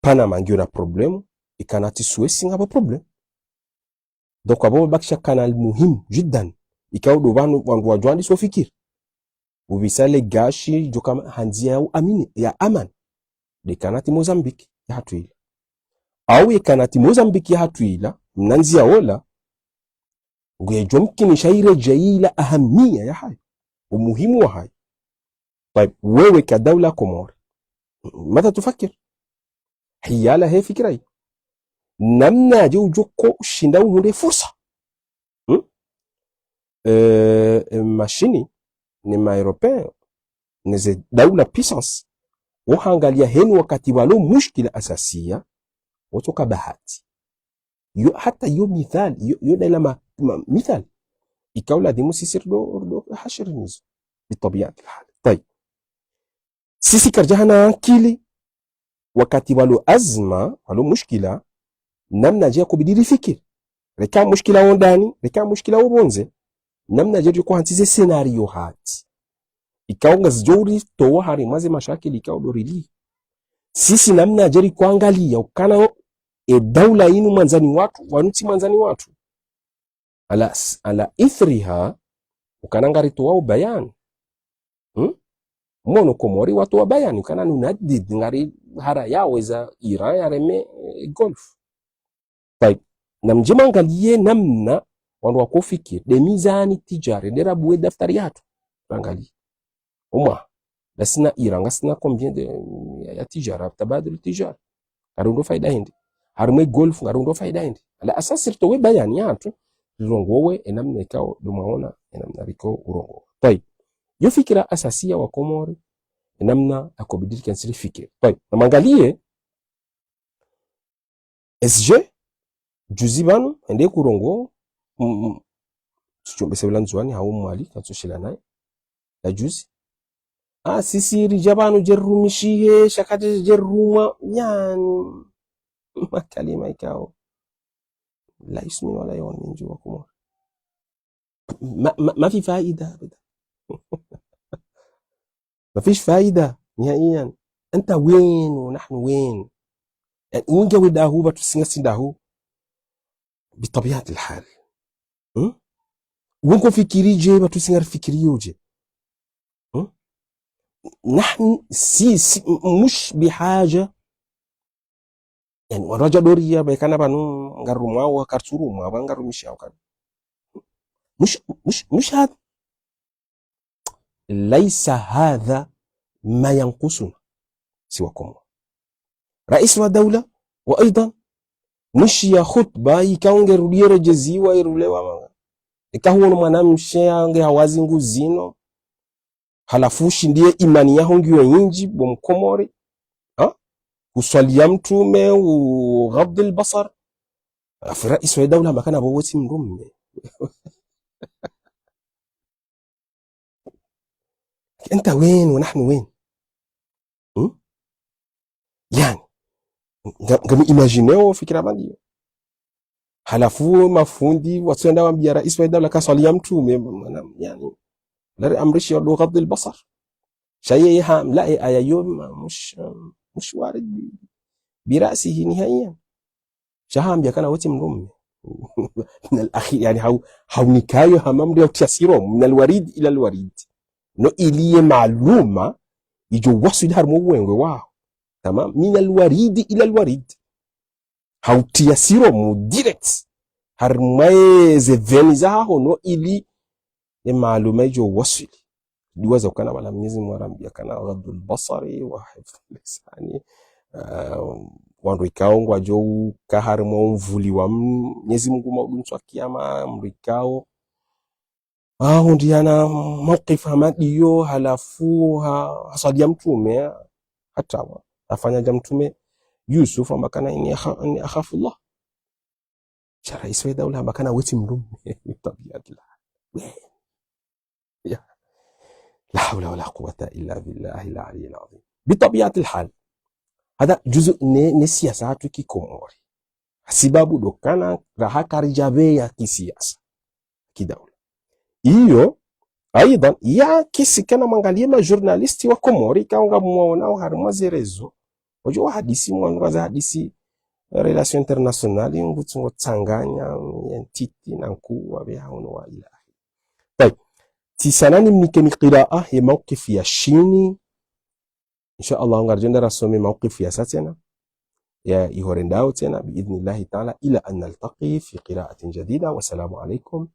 Panama giona problem ikanat Suez ngaba problem donc abo bakisha kanal muhim jiddan ikaw do wandu wajwandi so fikir ubisale gashi jokama hanzia ya amini ya aman de kanati Mozambique ya hatuila au ikanati Mozambique ya hatuila mnanzia ola nguyejo mkini shaire jaila ahamia ya hayo umuhimu wa hayo. طيب wewe كدولة Komoro ماذا تفكر حيالة هي فكرة namna je ujoko shinda unde fursa mashini ni ma européen ni ze dawla puissance uhangalia heni wakati walo mushkila asasia wotoka bahati yo hata yo mithal yo dalama mithal ikawla dimu sisir do hashir nizo بطبيعة الحال. طيب sisi karjahana akili wakati walo azma walo mushkila namna je kubidiri fikir reka mushkila wondani reka mushkila ubonze namna je ko hantize scenario hati ikaunga zjori to hari maze mashakili ikaudorili sisi namna jeri kuangalia ukana daula inu manzani watu wanuti manzani watu ala ithriha ukanangari tuwao bayan mono Komori watu wa bayan ukana nunadid ngari hara yao za Iran ya reme golf. Taib namjima angalie namna wandu wakofikir de mizani tijari de rabuwe daftari yatu angalie umma lasina Iran gasina combien de ya tijara tabadul tijara garundo faida hindi harme golf garundo faida hindi ala asasi ritowe bayani yatu rongowe enamna ikao dumaona enamna riko urongo. Taib yo fikira asasia wa Komori enamna akobidiri kansiri fikir. Taib namangalie SG juzi banu ende kurongo tuchombe sebula nzwani hao mwali katushila naye la juzi sisi rijabanu jerumishie shakati jeruma yani makalima ikao la ismi wala yawan min jua Komori ما في فائدة أبدا ما فيش فائدة نهائيا. أنت وين ونحن وين؟ يعني وين جو داهو بتسنجس داهو بطبيعة الحال وين فكري جي بتسنجر فكري يوجي نحن مش بحاجة يعني ورجع دوريا بيكنا بانو غرما وكارتورو ما بانغرو مشاو كان مش هذا ليس هذا ما ينقصنا سواكم رئيس الدولة وأيضا مش يا خطبة يكاونغر يرجزي ويرولوا ikahuono mwanamshe ange hawazi nguzino halafushi ndiye imani yaho ngiyo yinji bomkomori kuswalia mtume ughadhi albasar fi rais wa dawla makana bowoti mrumme انت وين ونحن وين يعني ngami imagineo fikira bandio halafu mafundi watenda wambia rais wa dawla kaswalia mtume yani la amrishi wa ghadhi albasar شيئها لا أي يوم مش وارد برأسه نهائيا شهام بيكنا وتي من من الأخير يعني هاو نكايو همام ديو تيسيرهم من الوريد إلى الوريد نو إليه معلومة يجو وصل هرموين واو تمام من الوريد إلى الوريد هاو تيسيرهم ديركت هرمي زفنزها نو إليه معلومة يجو وصل liwaza ukana wala Mwenyezi Mungu arambia kana ghadul basari wa hifdh lisani wandu ikao ngwa jo kahari mwa mvuli wa Mwenyezi Mungu mauduntswa kiyama mrikao ndiana mawqif hamadiyo halafu hasadia mtume hata afanya jamtume Yusuf ambakana ini akhafullah shara iswa dawla ambakana weti mrume tabiatla ya لا حول ولا قوة إلا بالله العلي العظيم. بطبيعة الحال هذا جزء نسياسات كي كوموري sababu dokana raha karijabea kisiasa kidaula hiyo aidan ya kisi kana mangalie ma journalisti wa Komori kaunga muona haruma zerezo ojo hadisi mwanwa za hadisi relation internationale ngutsungo tsanganya entity na kuwa behaono wa ila tisanani mnikeni qiraa ya mawqif ya shini insha Allah ngarjenda rasome mawqif ya satena ya ihorendao tena biidhnillahi ta'ala ila an naltaqi fi qira'atin jadida wa salamu alaykum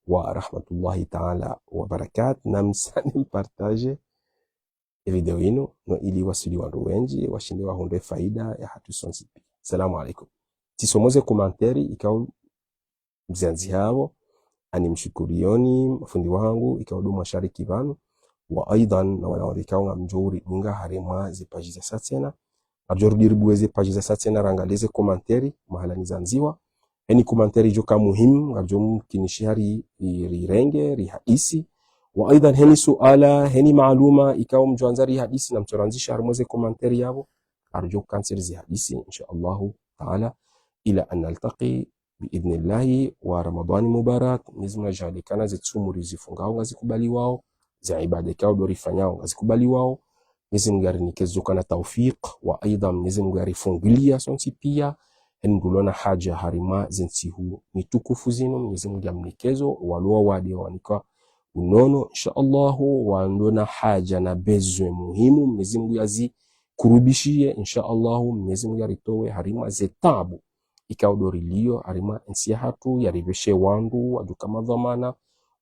wa rahmatullahi ta'ala wa barakat. Namsani partage video ino no ili wasili wandu wengi washinde wahonde faida ya hatusonzi. Salamu alaykum. Tisomoze komantari ikao mzanzi hao ani mshukurioni mafundi wangu ikawadumu mashariki vanu wa aidan na wala walikao mjuri dunga harema zipaji za satena arjorudi ribuweze paji za satena rangaleze komantari mahala nizanziwa eni komantari joka muhimu arjom kinishari rirenge rihaisi wa aidan heni suala heni maaluma ikawa mjuanzari hadisi na mtoranzisha harmoze komantari yabo arjo kanseri zi hadisi insha Allahu ta'ala ila an naltaqi biidhnillahi wa Ramadhani mubarak. Nizma jalikana zitsumuri zifungao ngazikubali wao za ibada kao dorifanyao ngazikubali wao Mwenyezi Mungu arinikezwe kana tawfiq wa aidha Mwenyezi Mungu arifungulia sonsi pia ndulona haja harima zensihu mitukufu zino Mwenyezi Mungu amnikezo walua wadi wanika unono insha Allah ndona haja na bezwe muhimu Mwenyezi Mungu yazi kurubishie insha Allah Mwenyezi Mungu aritowe harima zetabu ikaudoriliyo harima nsia hatu yaribeshe wandu waduka madhamana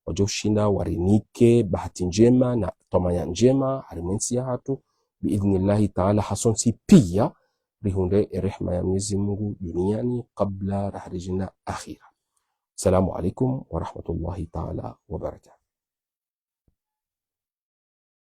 wajoshinda warinike bahati njema na tomanya njema harima nsia hatu biidhnillahi ta'ala hasonsi pia rihunde rehma ya Mwenyezi Mungu duniani kabla rahrijina akhira. Assalamu alaikum wa rahmatullahi ta'ala wa barakatuh.